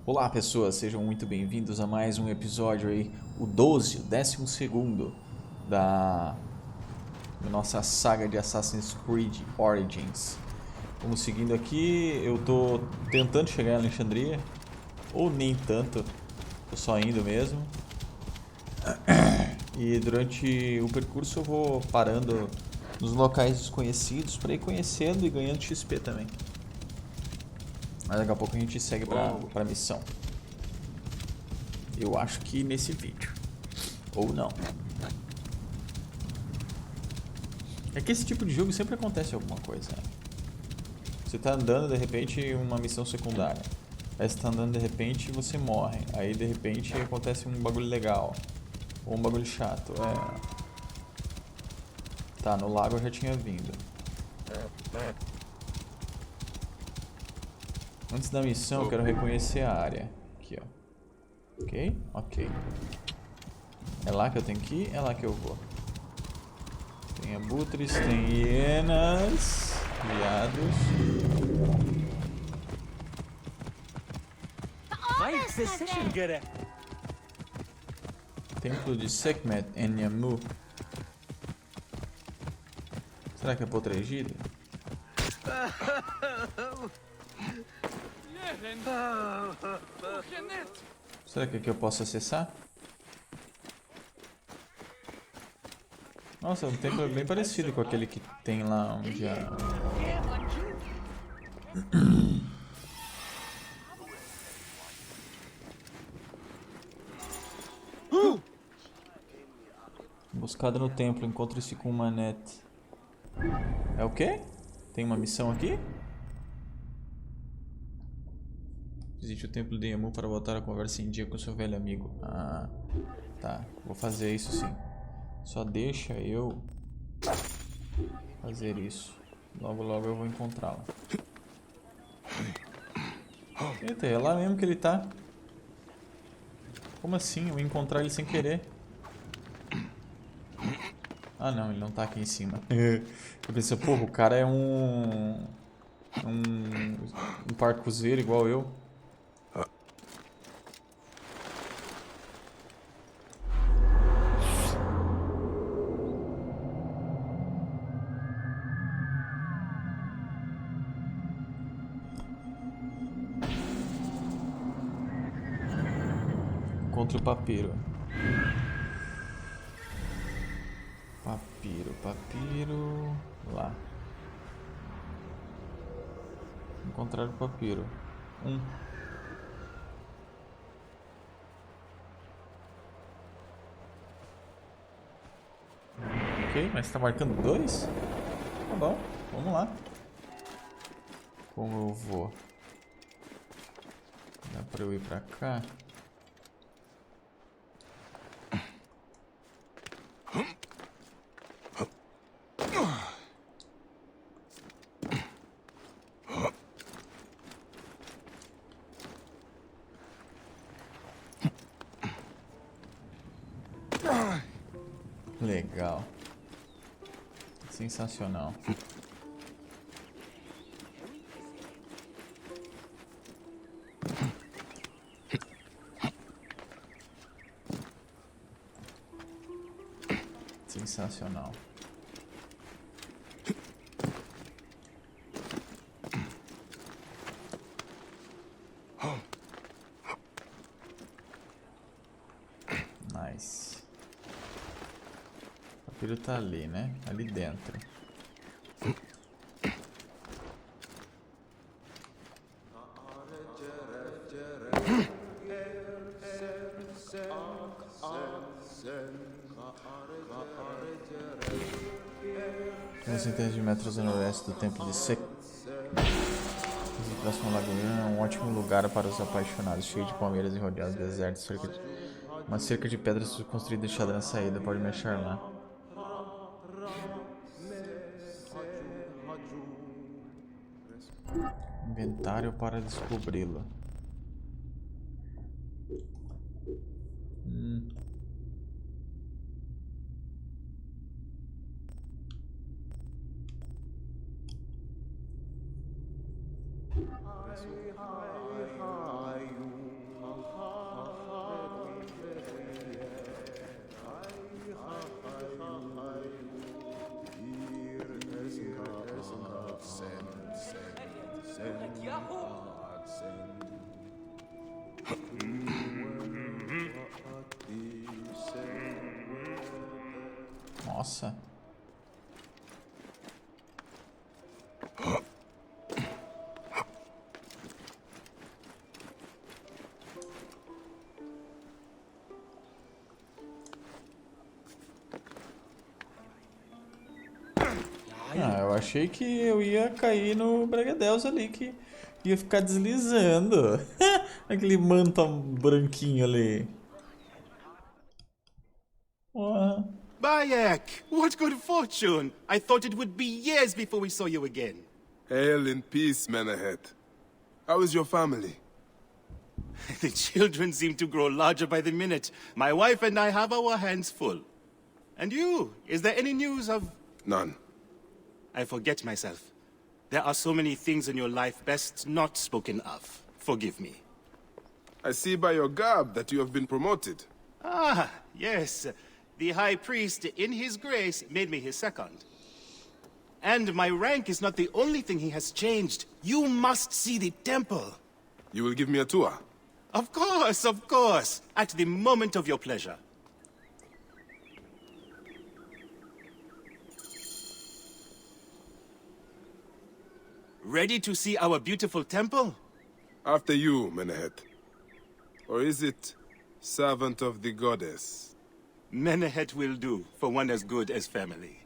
Olá pessoas, sejam muito bem-vindos a mais um episódio aí, o 12, o 12º da nossa saga de Assassin's Creed Origins. Vamos seguindo aqui, eu tô tentando chegar em Alexandria, ou nem tanto, tô só indo mesmo. E durante o percurso eu vou parando nos locais desconhecidos para ir conhecendo e ganhando XP também. Mas daqui a pouco a gente segue pra missão. Eu acho que nesse vídeo. Ou não. É que esse tipo de jogo sempre acontece alguma coisa, né? Você tá andando, de repente, uma missão secundária. Aí você tá andando, de repente, você morre. Aí, de repente, acontece um bagulho legal. Ou um bagulho chato. Tá, no lago eu já tinha vindo. Antes da missão, eu quero reconhecer a área. Aqui, ó. Ok? Ok. É lá que eu tenho que ir? É lá que eu vou. Tem abutres, tem hienas, viados. Templo de Sekhmet em Yamu. Será que é protegido? Será que aqui eu posso acessar? Nossa, um templo bem parecido com aquele que tem lá onde a... Emboscada no templo, encontre-se com uma net. É o quê? Tem uma missão aqui? Visite o templo de Yamu para voltar a conversa em dia com seu velho amigo. Ah, tá. Vou fazer isso sim. Só deixa eu fazer isso. Logo, logo eu vou encontrá-la. Eita, é lá mesmo que ele tá. Como assim? Eu ia encontrar ele sem querer. Ah não, ele não tá aqui em cima. Eu pensei, porra, o cara é um parkourzeiro igual eu. Contra o papiro. Papiro. Lá. Encontrar o papiro. Ok, mas tá marcando 2? Tá bom, vamos lá. Como eu vou? Dá pra eu ir pra cá? Legal. Sensacional. Sensacional. Nice. O papiro tá ali, né? Ali dentro. Uns centenas de metros a noroeste do templo de Sek. O próximo lagoinha é um ótimo lugar para os apaixonados, cheio de palmeiras e rodeado de deserto. Uma cerca de pedras construída e deixada na saída, pode me achar lá. Inventário para descobri-lo. Nossa. Ah, eu achei que eu ia cair no Bregadeus ali, que ia ficar deslizando. Aquele manto branquinho ali. Porra. Bayek, what good fortune! I thought it would be years before we saw you again. Hail in peace, Menahet. How is your family? The children seem to grow larger by the minute. My wife and I have our hands full. And you, is there any news of... None. I forget myself. There are so many things in your life best not spoken of. Forgive me. I see by your garb that you have been promoted. Ah, yes. The High Priest, in his grace, made me his second. And my rank is not the only thing he has changed. You must see the temple. You will give me a tour? Of course, of course. At the moment of your pleasure. Ready to see our beautiful temple? After you, Menahet. Or is it servant of the goddess? Menahet will do for one as good as family.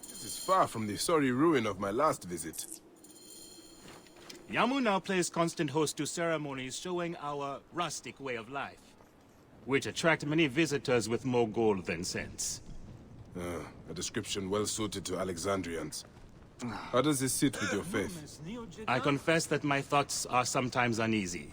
This is far from the sorry ruin of my last visit. Yamu now plays constant host to ceremonies showing our rustic way of life, which attract many visitors with more gold than sense. A description well suited to Alexandrians. How does this sit with your faith? I confess that my thoughts are sometimes uneasy.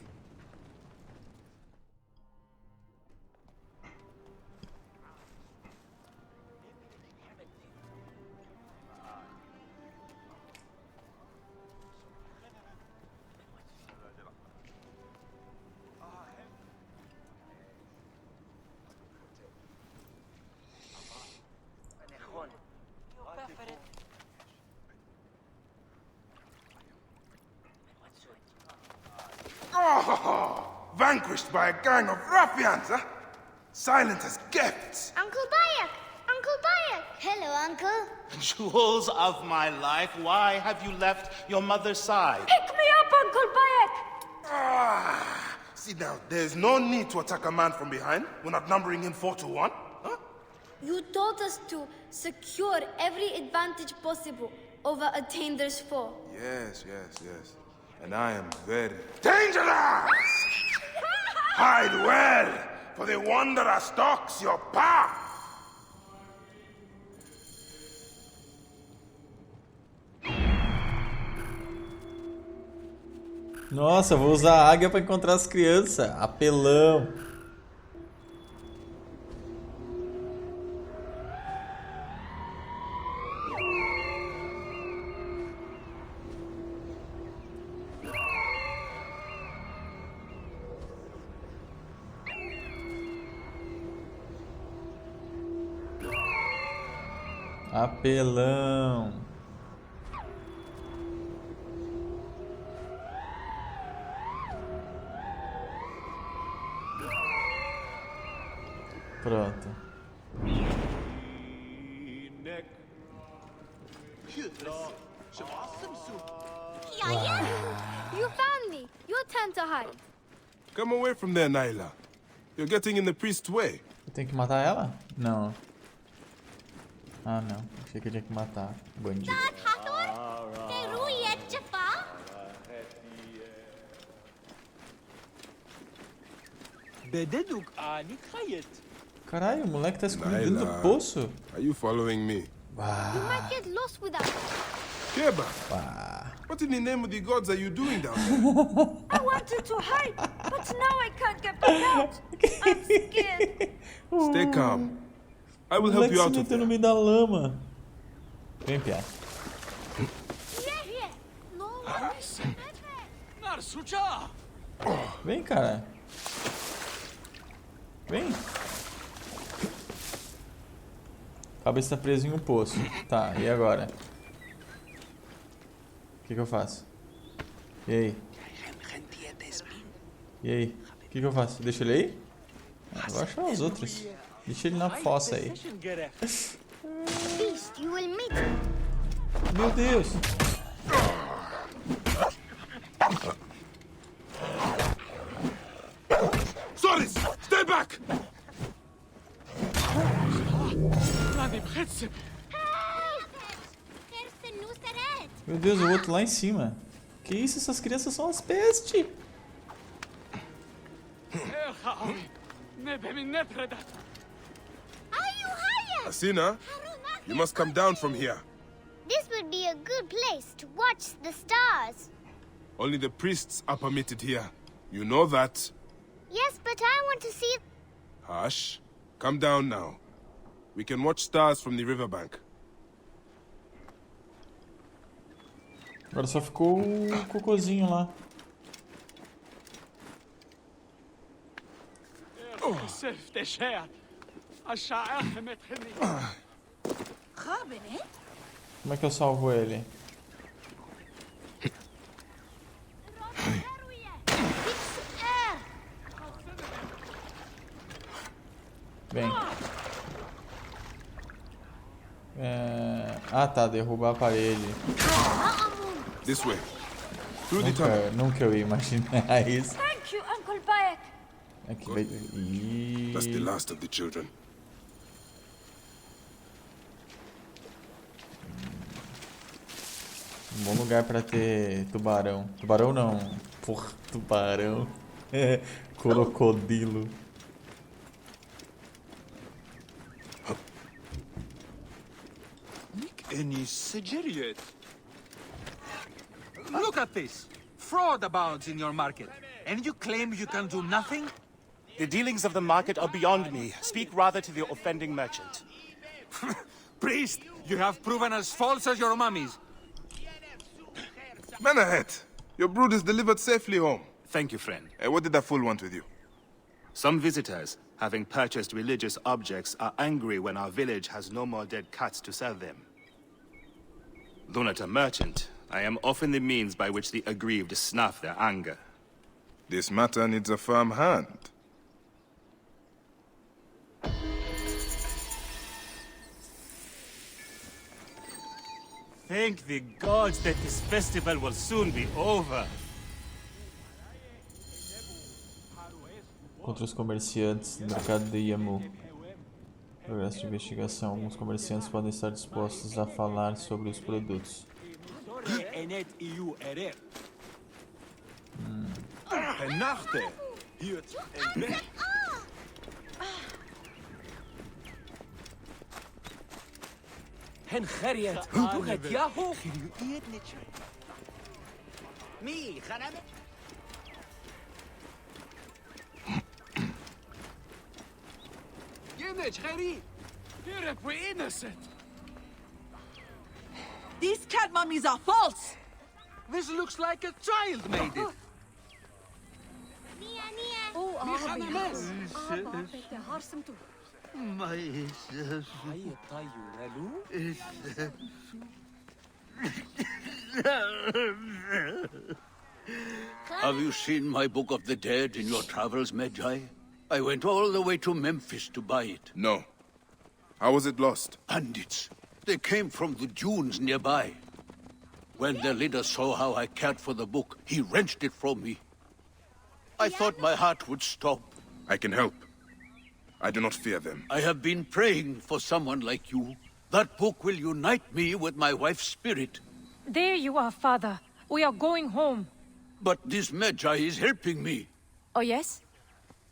Vanquished by a gang of ruffians, huh? Silent as gifts. Uncle Bayek! Uncle Bayek! Hello, Uncle. Jewels of my life, why have you left your mother's side? Pick me up, Uncle Bayek! Sit down. There's no need to attack a man from behind. We're not numbering him 4-1. Huh? You told us to secure every advantage possible over Attainer's foe. Yes. And I am very dangerous! Hide well, for the wanderer stalks your path! Nossa, vou usar a águia pra encontrar as crianças. Apelão. Apelão. Pronto. You found me. Your turn to hide. Come away from there, Nyla. You're getting in the priest's way. Eu tenho que matar ela? Não. Ah, não. Achei que eu tinha que matar o bandido. Caralho, o moleque tá escondido dentro do Nyla. poço? Are you following me? You might get lost without. Keba, what in the name of the gods are you doing down there? I wanted to hide, but now I can't get back out. I'm scared. Stay calm. I will O help moleque you se out of meteu no there. meio da lama. Vem, Pia. No, Vem, cara. Vem. A cabeça tá presa em um poço. Tá, e agora? O que eu faço? E aí? E aí? O que eu faço? Deixa ele aí? Ah, vou achar os outros. Deixa ele na fossa aí. Beast, you will meet. Meu Deus! Soris, stay back! Meu Deus, o outro lá em cima. Que isso? Essas crianças são as pestes. Asina, you must come down from here. This would be a good place to watch the stars. Only the priests are permitted here. You know that. Yes, but I want to see. Hush. Come down now. We can watch stars from the riverbank. Agora só ficou o cocôzinho lá. Como é que eu salvo ele? Bem. Ah tá, derrubar a parede. This way. Through the tunnel. Nunca eu ia imaginar isso. Thank you, Uncle Bayek. Aqui vai... That's the last of the children. Um bom lugar pra ter tubarão. Tubarão não. Porra, tubarão. Crocodilo. Look at this. Fraud abounds in your market. And you claim you can do nothing? The dealings of the market are beyond me. Speak rather to the offending merchant. Priest, you have proven as false as your mummies. Menahet, your brood is delivered safely home. Thank you, friend. What did that fool want with you? Some visitors, having purchased religious objects, are angry when our village has no more dead cats to sell them. Though not a merchant, I am often the means by which the aggrieved snuff their anger. This matter needs a firm hand. Thank the gods that this festival will soon be over. Contra os comerciantes do mercado de Yamu. Progresso de investigação. Alguns comerciantes podem estar dispostos a falar sobre os produtos. These cat mummies are false! This looks like a child made it. Nia, Nia. Have you seen my Book of the Dead in your travels, Magi? I went all the way to Memphis to buy it. No. How was it lost? Bandits. They came from the dunes nearby. When their leader saw how I cared for the book, he wrenched it from me. I thought my heart would stop. I can help. I do not fear them. I have been praying for someone like you. That book will unite me with my wife's spirit. There you are, Father. We are going home. But this Magi is helping me. Oh, yes?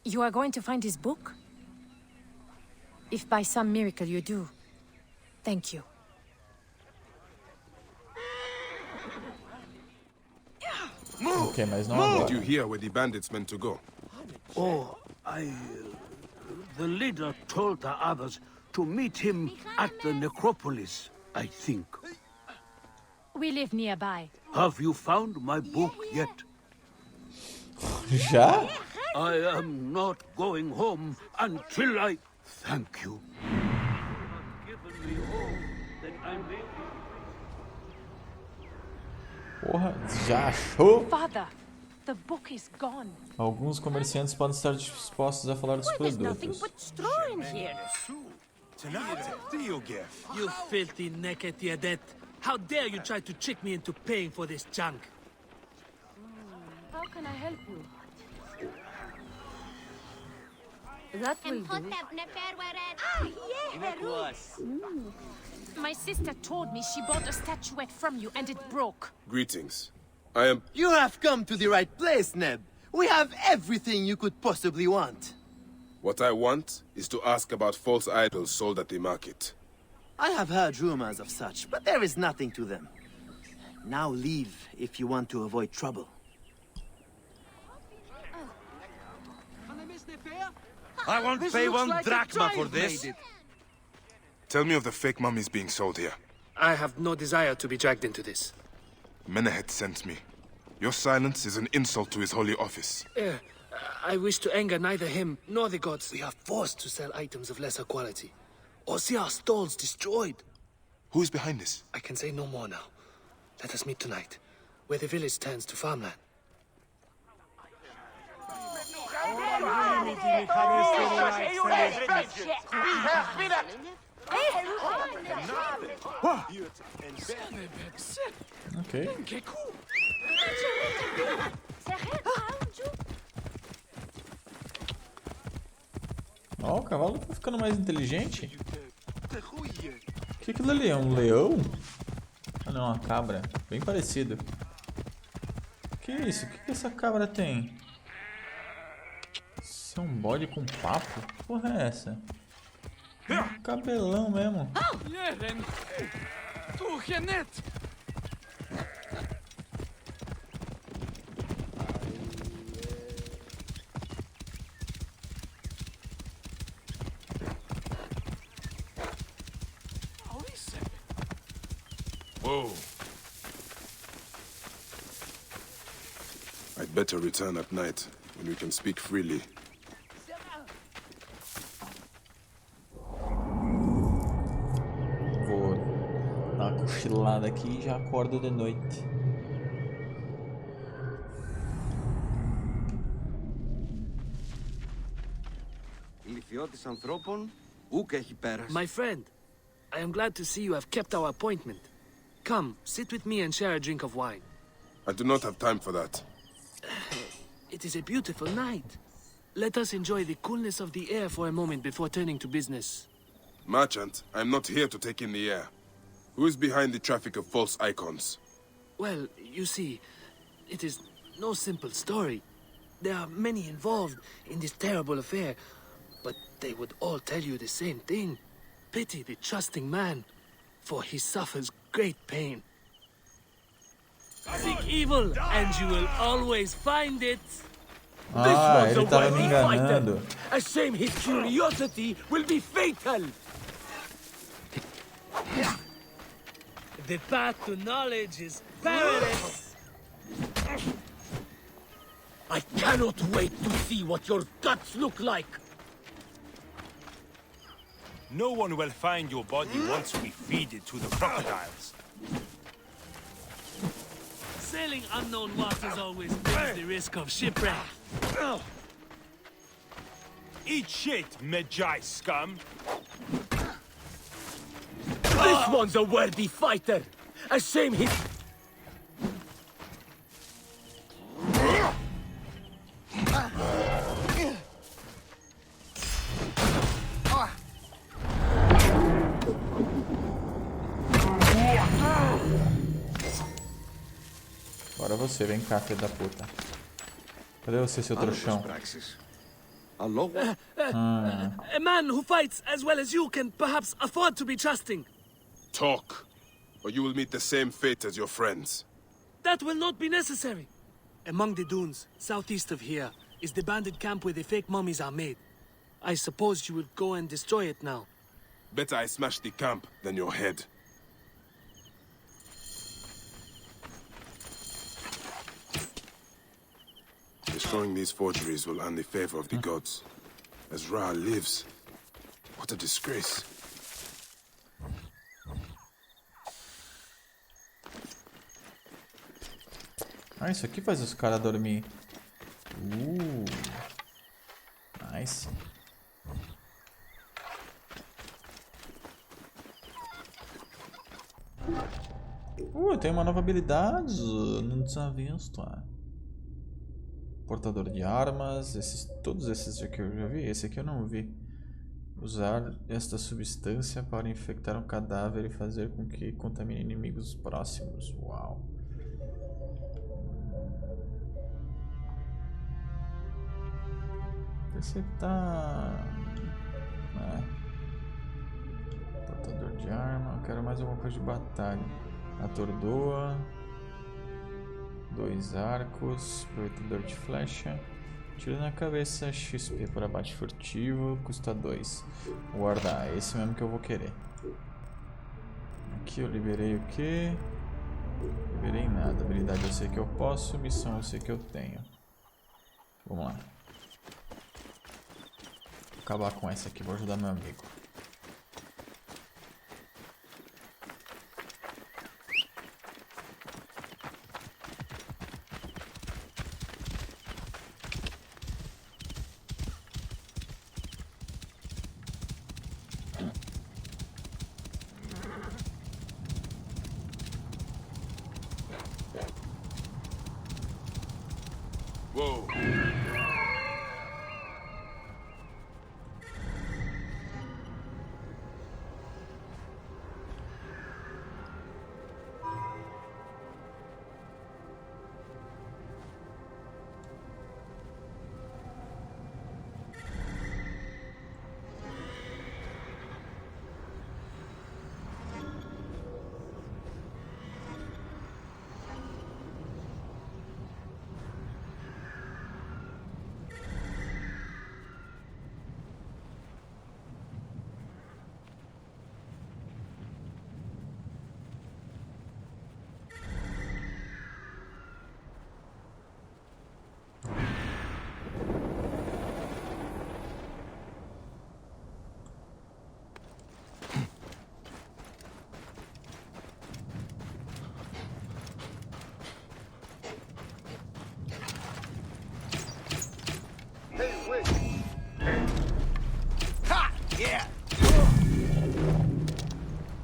You are going to find his book? If by some miracle you do, thank you. Ok, mas não Did agora. you hear where the bandits meant to go? Oh, the leader told the others to meet him at the necropolis, I think. We live nearby. Have you found my book yet? Já? I am not going home until I... Thank you. Given me all that I may... Porra, já achou? Father, The book is gone. Alguns comerciantes podem estar dispostos a falar dos There's nothing produtos. but straw in here. You filthy naked Yadet. How dare you try to trick me into paying for this junk? How can I help you? That will do. My sister told me she bought a statuette from you and it broke. Greetings. I am... You have come to the right place, Neb. We have everything you could possibly want. What I want is to ask about false idols sold at the market. I have heard rumors of such, but there is nothing to them. Now leave if you want to avoid trouble. I won't pay one drachma for this. Tell me of the fake mummies being sold here. I have no desire to be dragged into this. Menehet sent me. Your silence is an insult to his holy office. I wish to anger neither him nor the gods. We are forced to sell items of lesser quality, or see our stalls destroyed. Who is behind this? I can say no more now. Let us meet tonight, where the village turns to farmland. Ok. Ó, o cavalo tá ficando mais inteligente. O que aquilo ali é? Um leão? Ah não, uma cabra. Bem parecido. Que isso? O que essa cabra tem? Isso é um bode com papo? Que porra é essa? É um cabelão mesmo. Whoa. I'd better return at night, when we can speak freely. Vou dar uma cochilada aqui e já acordo de noite. My friend, I am glad to see you have kept our appointment. Come, sit with me and share a drink of wine. I do not have time for that. It is a beautiful night. Let us enjoy the coolness of the air for a moment before turning to business. Merchant, I am not here to take in the air. Who is behind the traffic of false icons? Well, you see, it is no simple story. There are many involved in this terrible affair, but they would all tell you the same thing. Pity the trusting man, for he suffers great pain. Seek evil, and you will always find it. Ah, ele tava me enganando. A shame his curiosity will be fatal. The path to knowledge is perilous. I cannot wait to see what your guts look like. No one will find your body once we feed it to the crocodiles. Sailing unknown waters always brings the risk of shipwreck. Eat shit, Medjai scum! This one's a worthy fighter. A shame he's... Bora você, vem cá, filho da puta. Cadê você, seu trouxão? A man who fights as well as you can perhaps afford to be trusting. Talk, or you will meet the same fate as your friends. That will not be necessary. Among the dunes, southeast of here, is the bandit camp where the fake mummies are made. I suppose you will go and destroy it now. Better I smash the camp than your head. Destroying these forgeries will earn the favor of the gods. As Ra lives, what a disgrace. Ah, isso aqui faz os caras dormir. Nice. Tem uma nova habilidade. Não tinha visto. Portador de armas. Todos esses aqui eu já vi. Esse aqui eu não vi. Usar esta substância para infectar um cadáver e fazer com que contamine inimigos próximos. Uau. Esse aqui tá... Portador de arma. Eu quero mais alguma coisa de batalha. Atordoa. 2 arcos. Projetador de flecha. Tiro na cabeça. XP para abate furtivo. Custa 2. Vou guardar. É esse mesmo que eu vou querer. Aqui eu liberei o que? Liberei nada. Habilidade eu sei que eu posso. Missão eu sei que eu tenho. Vamos lá. Vou acabar com essa aqui. Vou ajudar meu amigo. Whoa.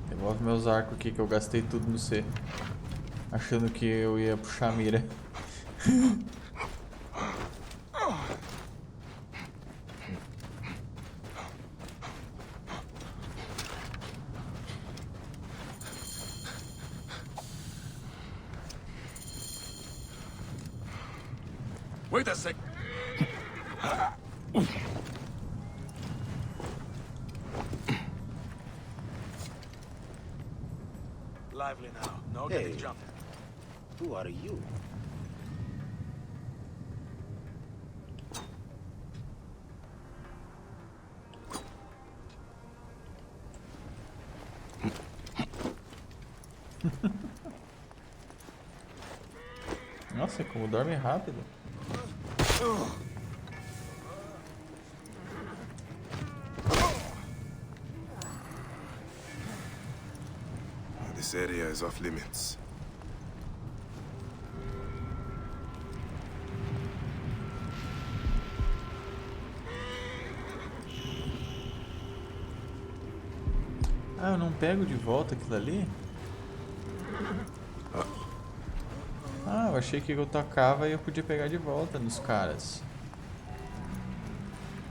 Devolve meus arcos aqui que eu gastei tudo no C. Achando que eu ia puxar a mira. Wait a sec. Lively now. No Hey. getting jumped. Who are you? Nossa, como dorme rápido. This area is off limits. Ah, eu não pego de volta aquilo ali? Ah, eu achei que eu tocava e eu podia pegar de volta nos caras.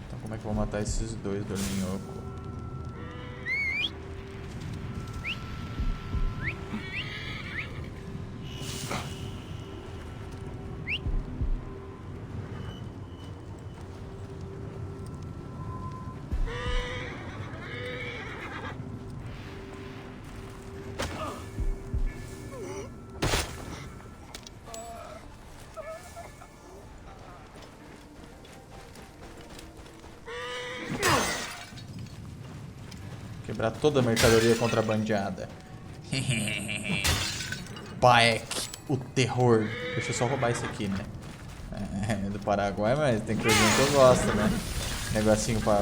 Então como é que eu vou matar esses dois dorminhocos? Quebrar toda a mercadoria contrabandeada. Paek, o terror. Deixa eu só roubar isso aqui, né? É do Paraguai, mas tem coisinha que eu gosto, né? Negocinho pra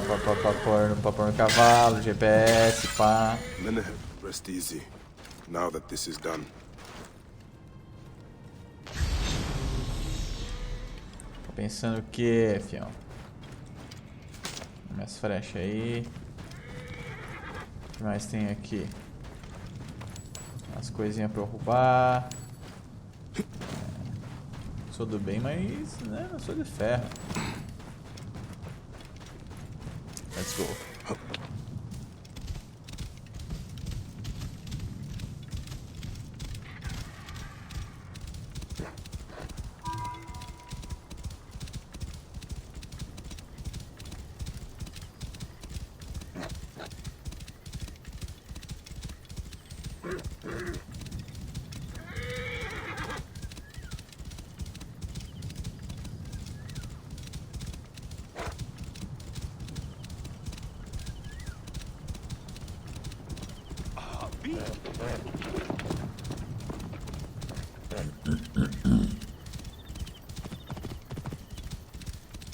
pôr no cavalo, GPS, pá. Menehem, rest easy. Now that this is done. Pensando o que, fião? Mais frecha aí. O que mais tem aqui? As coisinhas pra eu roubar. Sou do bem, mas né, não sou de ferro. Let's go.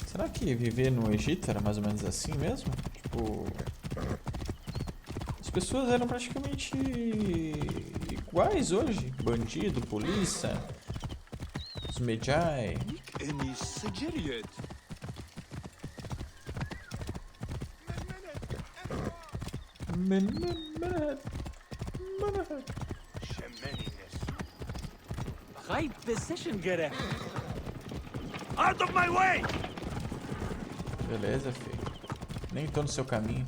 Será que viver no Egito era mais ou menos assim mesmo? Tipo, as pessoas eram praticamente iguais hoje. Bandido, polícia, os Medjay. Right position, Gere. Out of my way! Beleza, filho. Nem tô no seu caminho.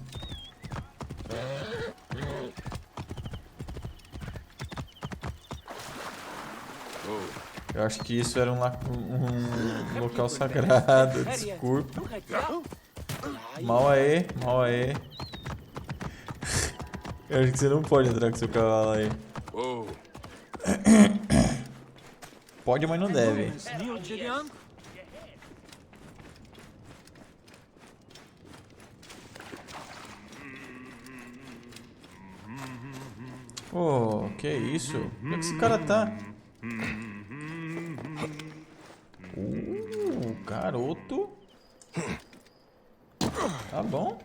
Eu acho que isso era um local sagrado. Desculpa. Mal aí, mal aí. Eu acho que você não pode entrar com seu cavalo aí. Pode, mas não deve. Oh, que isso? Onde é que esse cara tá? Garoto. Tá bom.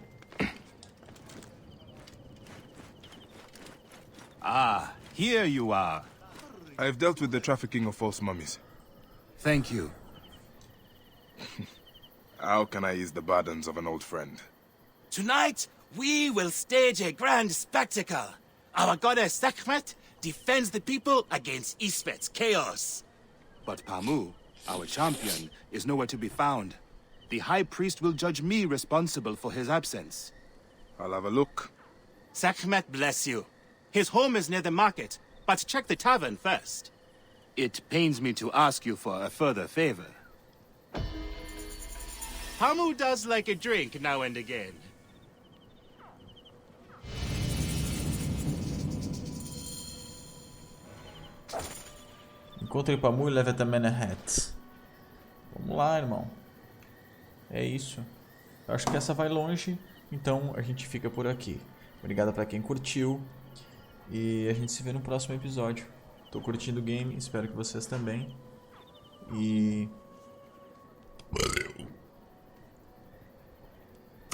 Ah, here you are. I've dealt with the trafficking of false mummies. Thank you. How can I ease the burdens of an old friend? Tonight, we will stage a grand spectacle. Our goddess Sekhmet defends the people against Isfet's chaos. But Pamu, our champion, is nowhere to be found. The High Priest will judge me responsible for his absence. I'll have a look. Sekhmet bless you. His home is near the market, but check the tavern first. It pains me to ask you for a further favor. Pamu does like a drink now and again. Encontre Pamu e leve até Menehet. Vamos lá, irmão. É isso. Eu acho que essa vai longe, então a gente fica por aqui. Obrigado pra quem curtiu. E a gente se vê no próximo episódio. Tô curtindo o game, espero que vocês também. E valeu.